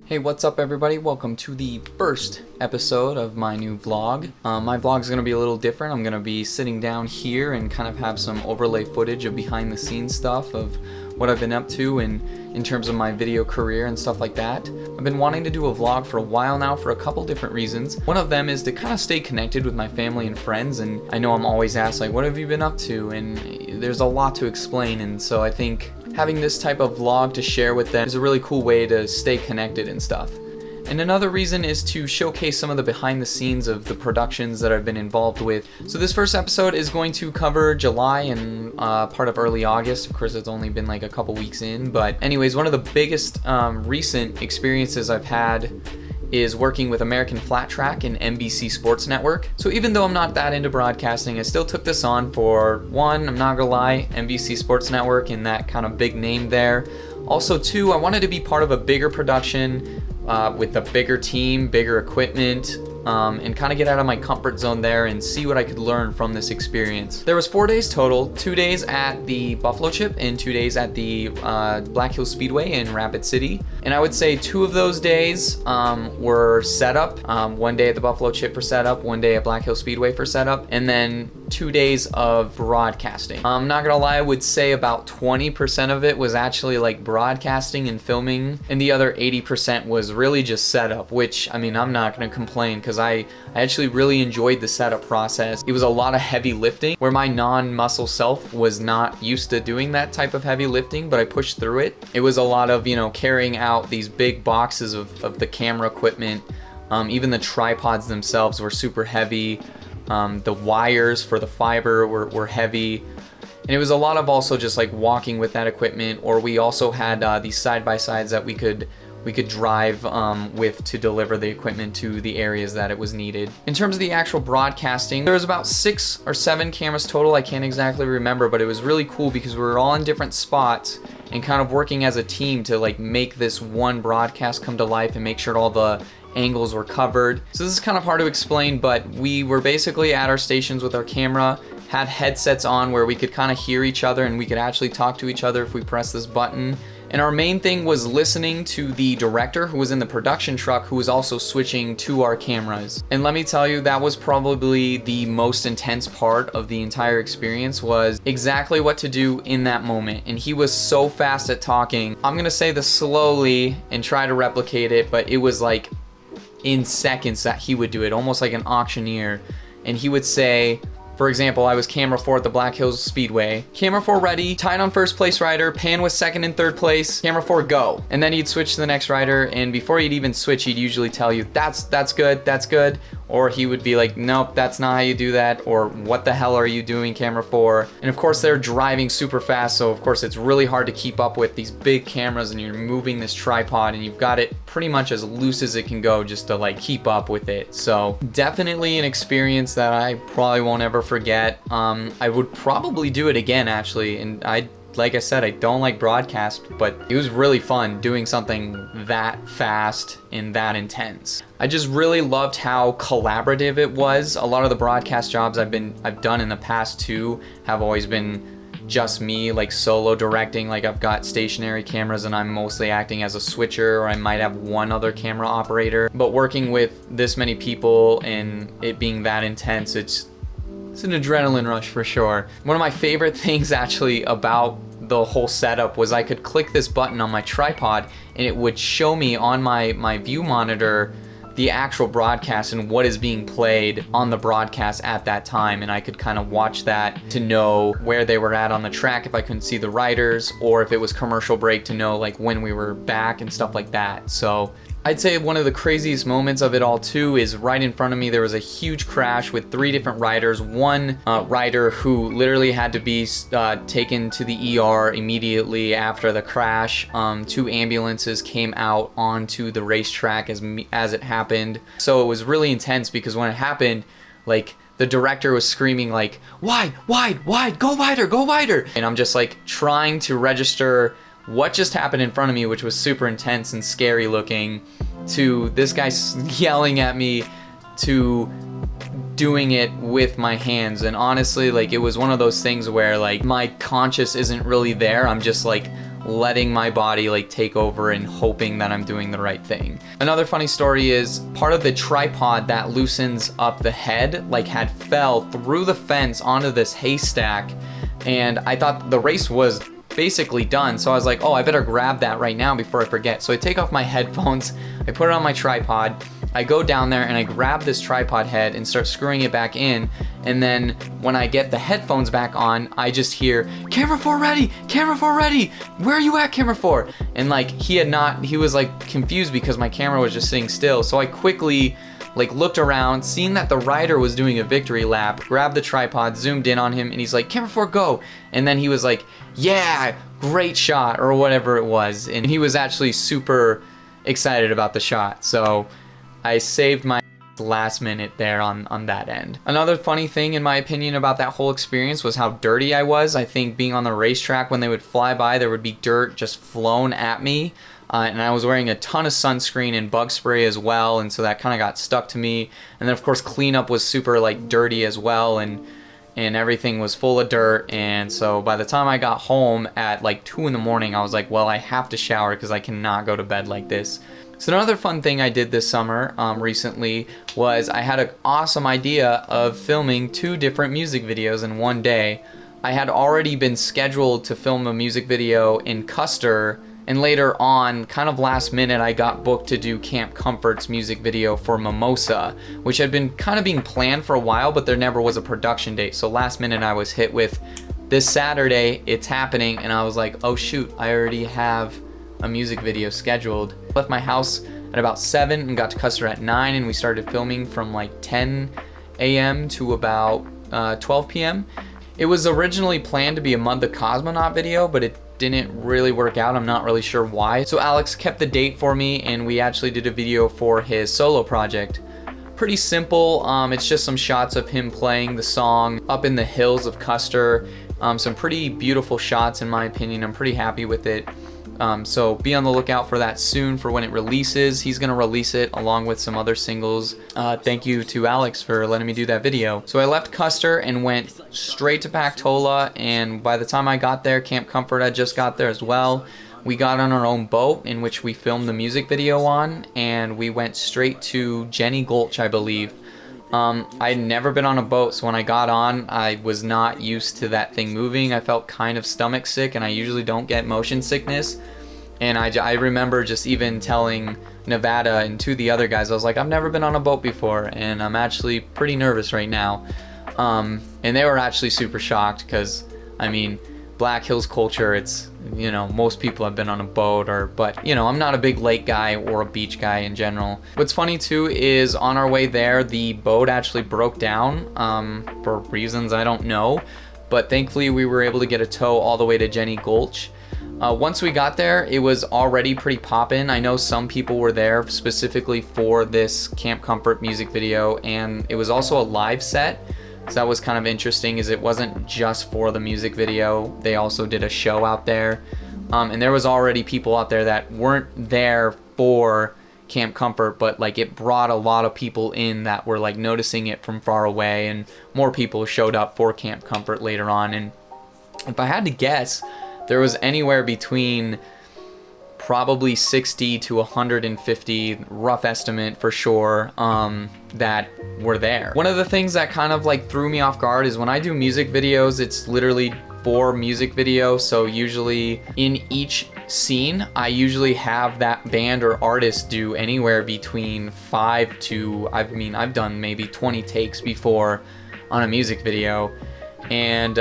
Hey, what's up everybody? Welcome to the first episode of my new vlog. My vlog is going to be a little different. I'm going to be sitting down here and kind of have some overlay footage of behind the scenes stuff of what I've been up to and in terms of my video career and stuff like that. I've been wanting to do a vlog for a while now for a couple different reasons. One of them is to kind of stay connected with my family and friends, and I know I'm always asked like, what have you been up to? And there's a lot to explain, and so I think having this type of vlog to share with them is a really cool way to stay connected and stuff. And another reason is to showcase some of the behind the scenes of the productions that I've been involved with. So this first episode is going to cover July and part of early August. Of course, it's only been like a couple weeks in, but anyways, one of the biggest recent experiences I've had is working with American Flat Track and NBC Sports Network. So even though I'm not that into broadcasting, I still took this on for one, I'm not gonna lie, NBC Sports Network and that kind of big name there. Also two, I wanted to be part of a bigger production with a bigger team, bigger equipment, and kind of get out of my comfort zone there and see what I could learn from this experience. There was 4 days total, 2 days at the Buffalo Chip and 2 days at the Black Hills Speedway in Rapid City. And I would say 2 of those days were setup. 1 day at the Buffalo Chip for setup, 1 day at Black Hills Speedway for setup, and then 2 days of broadcasting. I'm not gonna lie, I would say about 20% of it was actually like broadcasting and filming, and the other 80% was really just setup, which, I mean, I'm not gonna complain because I actually really enjoyed the setup process. It was a lot of heavy lifting where my non-muscle self was not used to doing that type of heavy lifting, but I pushed through it. It was a lot of, carrying out these big boxes of the camera equipment. Even the tripods themselves were super heavy. The wires for the fiber were heavy. And it was a lot of also just like walking with that equipment, or we also had these side-by-sides that we could drive with to deliver the equipment to the areas that it was needed. In terms of the actual broadcasting, there was about 6 or 7 cameras total. I can't exactly remember, but it was really cool because we were all in different spots and kind of working as a team to like make this one broadcast come to life and make sure all the angles were covered. So this is kind of hard to explain, but we were basically at our stations with our camera, had headsets on where we could kind of hear each other and we could actually talk to each other if we press this button. And our main thing was listening to the director who was in the production truck, who was also switching to our cameras. And let me tell you, that was probably the most intense part of the entire experience, was exactly what to do in that moment. And he was so fast at talking. I'm gonna say this slowly and try to replicate it, but it was like in seconds that he would do it, almost like an auctioneer. And he would say, for example, I was camera 4 at the Black Hills Speedway. Camera 4 ready, tied on first place rider, pan was second and third place, camera 4 go. And then he'd switch to the next rider, and before he'd even switch, he'd usually tell you, that's good. Or he would be like, nope, that's not how you do that, or what the hell are you doing, camera 4? And of course they're driving super fast, so of course it's really hard to keep up with these big cameras, and you're moving this tripod and you've got it pretty much as loose as it can go just to like keep up with it. So definitely an experience that I probably won't ever forget. I would probably do it again actually, and like I said, I don't like broadcast, but it was really fun doing something that fast and that intense. I just really loved how collaborative it was. A lot of the broadcast jobs I've done in the past too have always been just me, like solo directing. Like I've got stationary cameras and I'm mostly acting as a switcher, or I might have one other camera operator. But working with this many people and it being that intense, it's an adrenaline rush for sure. One of my favorite things actually about the whole setup was I could click this button on my tripod and it would show me on my view monitor the actual broadcast and what is being played on the broadcast at that time, and I could kind of watch that to know where they were at on the track if I couldn't see the riders, or if it was commercial break to know like when we were back and stuff like that. So I'd say one of the craziest moments of it all too is right in front of me there was a huge crash with 3 different riders. One rider who literally had to be taken to the ER immediately after the crash. 2 ambulances came out onto the racetrack as it happened. So it was really intense because when it happened, like the director was screaming like, wide, go wider. And I'm just like trying to register what just happened in front of me, which was super intense and scary looking, to this guy yelling at me to doing it with my hands. And honestly, like, it was one of those things where like my conscious isn't really there. I'm just like letting my body like take over and hoping that I'm doing the right thing. Another funny story is part of the tripod that loosens up the head like had fell through the fence onto this haystack, and I thought the race was basically done, so I was like, oh, I better grab that right now before I forget. So I take off my headphones, I put it on my tripod, I go down there and I grab this tripod head and start screwing it back in, and then when I get the headphones back on, I just hear, camera 4 ready, camera 4 ready, where are you at, camera 4? And like he was like confused because my camera was just sitting still, so I quickly like looked around, seen that the rider was doing a victory lap, grabbed the tripod, zoomed in on him, and he's like, camera 4 go, and then he was like, yeah, great shot, or whatever it was, and he was actually super excited about the shot, so I saved my last minute there on that end. Another funny thing in my opinion about that whole experience was how dirty I was. I think being on the racetrack, when they would fly by, there would be dirt just flown at me, and I was wearing a ton of sunscreen and bug spray as well, and so that kind of got stuck to me. And then of course cleanup was super like dirty as well, and everything was full of dirt. And so by the time I got home at like 2 in the morning, I was like, well, I have to shower because I cannot go to bed like this. So another fun thing I did this summer recently was I had an awesome idea of filming 2 different music videos in one day. I had already been scheduled to film a music video in Custer, and later on, kind of last minute, I got booked to do Camp Comfort's music video for Mimosa, which had been kind of being planned for a while, but there never was a production date. So last minute I was hit with, this Saturday, it's happening, and I was like, oh shoot, I already have a music video scheduled. Left my house at about 7 and got to Custer at 9, and we started filming from like 10 a.m. to about 12 p.m. It was originally planned to be a Mud the Cosmonaut video, but it didn't really work out. I'm not really sure why. So Alex kept the date for me, and we actually did a video for his solo project. Pretty simple. It's just some shots of him playing the song up in the hills of Custer. Some pretty beautiful shots in my opinion. I'm pretty happy with it. So be on the lookout for that soon for when it releases. He's gonna release it along with some other singles. Thank you to Alex for letting me do that video. So I left Custer and went straight to Pactola, and by the time I got there, Camp Comfort had just got there as well. We got on our own boat in which we filmed the music video on, and we went straight to Jenny Gulch, I believe. I'd never been on a boat, so when I got on, I was not used to that thing moving. I felt kind of stomach sick, and I usually don't get motion sickness. And I remember just even telling Nevada and 2 of the other guys, I was like, I've never been on a boat before, and I'm actually pretty nervous right now. And they were actually super shocked because, I mean, Black Hills culture, it's, you know, most people have been on a boat, but you know, I'm not a big lake guy or a beach guy in general. What's funny too is on our way there, the boat actually broke down for reasons I don't know, but thankfully we were able to get a tow all the way to Jenny Gulch. Once we got there, it was already pretty poppin'. I know some people were there specifically for this Camp Comfort music video, and it was also a live set. So that was kind of interesting, is it wasn't just for the music video. They also did a show out there. And there was already people out there that weren't there for Camp Comfort, but like it brought a lot of people in that were like noticing it from far away, and more people showed up for Camp Comfort later on. And if I had to guess, there was anywhere between probably 60 to 150, rough estimate for sure, that were there. One of the things that kind of like threw me off guard is when I do music videos, it's literally for music video. So usually in each scene, I usually have that band or artist do anywhere between 5 to, I've done maybe 20 takes before on a music video. And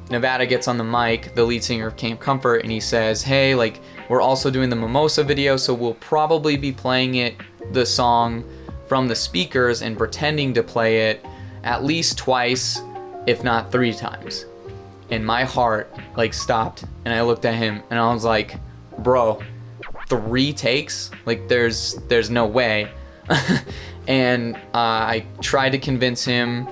Nevada gets on the mic, the lead singer of Camp Comfort, and he says, hey, like, we're also doing the Mimosa video, so we'll probably be playing the song from the speakers and pretending to play it at least twice, if not 3 times. And my heart like stopped, and I looked at him and I was like, bro, 3 takes? Like there's no way. And I tried to convince him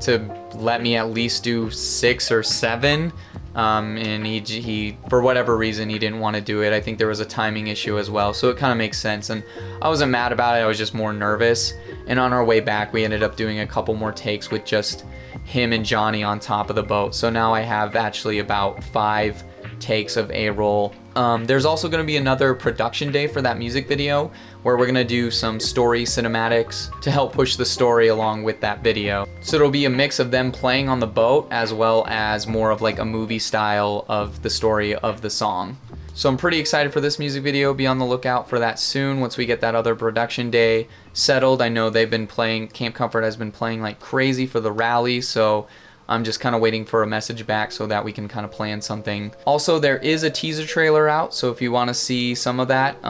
to let me at least do 6 or 7. And he for whatever reason he didn't want to do it. I think there was a timing issue as well, so it kind of makes sense. And I wasn't mad about it, I was just more nervous. And on our way back, we ended up doing a couple more takes with just him and Johnny on top of the boat. So now I have actually about 5 takes of A-roll. There's also going to be another production day for that music video where we're going to do some story cinematics to help push the story along with that video. So it'll be a mix of them playing on the boat as well as more of like a movie style of the story of the song. So I'm pretty excited for this music video. Be on the lookout for that soon once we get that other production day settled. I know they've been playing, Camp Comfort has been playing like crazy for the rally, so I'm just kind of waiting for a message back so that we can kind of plan something. Also, there is a teaser trailer out, so if you want to see some of that,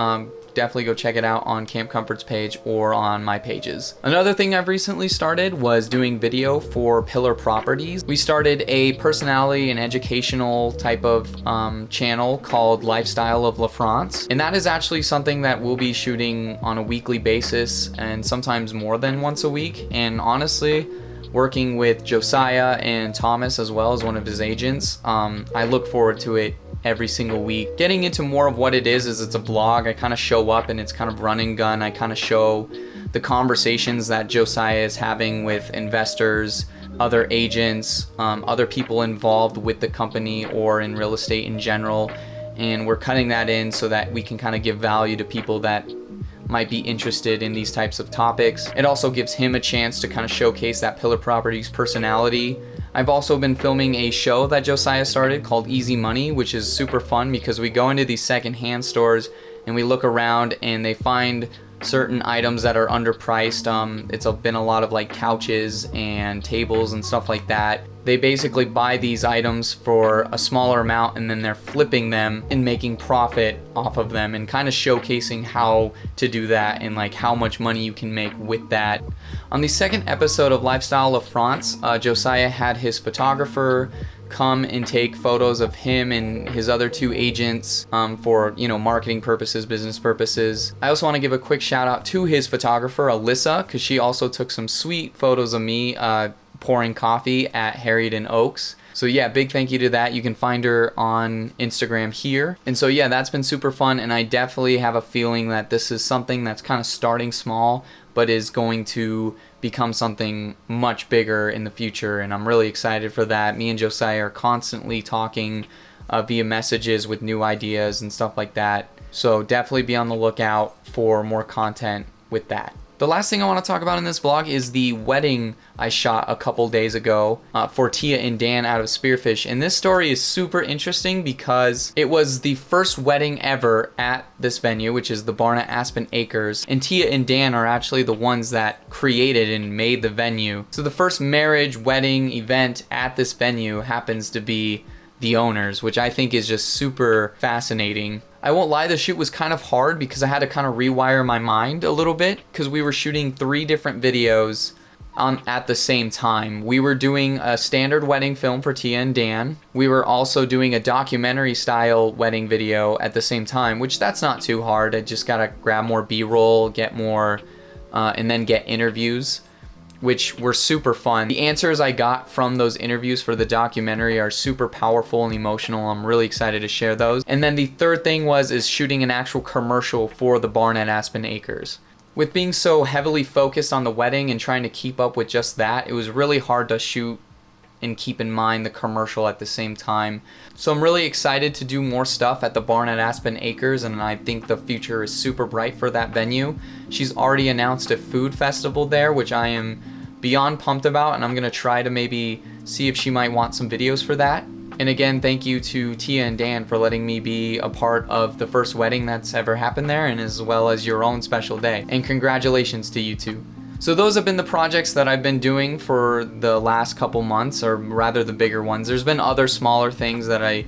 definitely go check it out on Camp Comfort's page or on my pages. Another thing I've recently started was doing video for Pillar Properties. We started a personality and educational type of channel called Lifestyle of La France, and that is actually something that we'll be shooting on a weekly basis and sometimes more than once a week. And honestly, working with Josiah and Thomas as well as one of his agents, I look forward to it every single week. Getting into more of what it is it's a vlog. I kind of show up and it's kind of run and gun. I kind of show the conversations that Josiah is having with investors, other agents, other people involved with the company or in real estate in general. And we're cutting that in so that we can kind of give value to people that might be interested in these types of topics. It also gives him a chance to kind of showcase that Pillar Properties personality. I've also been filming a show that Josiah started called Easy Money, which is super fun because we go into these secondhand stores and we look around and they find certain items that are underpriced. It's been a lot of like couches and tables and stuff like that. They basically buy these items for a smaller amount and then they're flipping them and making profit off of them and kind of showcasing how to do that and like how much money you can make with that. On the second episode of Lifestyle of France, Josiah had his photographer come and take photos of him and his other two agents for, you know, marketing purposes, business purposes. I also want to give a quick shout out to his photographer, Alyssa, because she also took some sweet photos of me pouring coffee at Harriet Oaks. So yeah, big thank you to that. You can find her on Instagram here. And so yeah, that's been super fun, and I definitely have a feeling that this is something that's kind of starting small but is going to become something much bigger in the future, and I'm really excited for that. Me and Josiah are constantly talking via messages with new ideas and stuff like that. So definitely be on the lookout for more content with that. The last thing I want to talk about in this vlog is the wedding I shot a couple days ago for Tia and Dan out of Spearfish. And this story is super interesting because it was the first wedding ever at this venue, which is the Barn at Aspen Acres. And Tia and Dan are actually the ones that created and made the venue. So the first marriage wedding event at this venue happens to be the owners, which I think is just super fascinating. I won't lie, the shoot was kind of hard because I had to kind of rewire my mind a little bit because we were shooting 3 different videos at the same time. We were doing a standard wedding film for Tia and Dan. We were also doing a documentary style wedding video at the same time, which that's not too hard. I just gotta grab more B-roll, get more, and then get interviews, which were super fun. The answers I got from those interviews for the documentary are super powerful and emotional. I'm really excited to share those. And then the third thing is shooting an actual commercial for the Barn at Aspen Acres. With being so heavily focused on the wedding and trying to keep up with just that, it was really hard to shoot and keep in mind the commercial at the same time. So I'm really excited to do more stuff at the Barn at Aspen Acres, and I think the future is super bright for that venue. She's already announced a food festival there, which I am beyond pumped about, and I'm gonna try to maybe see if she might want some videos for that. And again, thank you to Tia and Dan for letting me be a part of the first wedding that's ever happened there, and as well as your own special day. And congratulations to you two. So those have been the projects that I've been doing for the last couple months, or rather the bigger ones. There's been other smaller things that I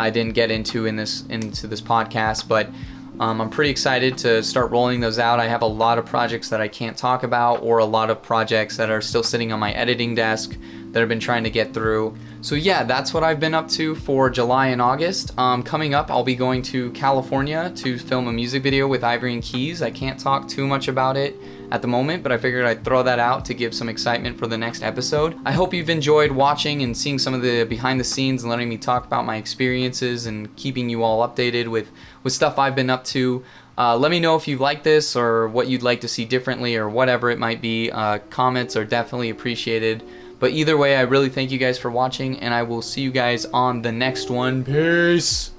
didn't get into this podcast, but I'm pretty excited to start rolling those out. I have a lot of projects that I can't talk about, or a lot of projects that are still sitting on my editing desk that I've been trying to get through. So yeah, that's what I've been up to for July and August. Coming up, I'll be going to California to film a music video with Ivory and Keys. I can't talk too much about it at the moment, but I figured I'd throw that out to give some excitement for the next episode. I hope you've enjoyed watching and seeing some of the behind the scenes and letting me talk about my experiences and keeping you all updated with stuff I've been up to. Let me know if you like this or what you'd like to see differently or whatever it might be. Comments are definitely appreciated. But either way, I really thank you guys for watching, and I will see you guys on the next one. Peace.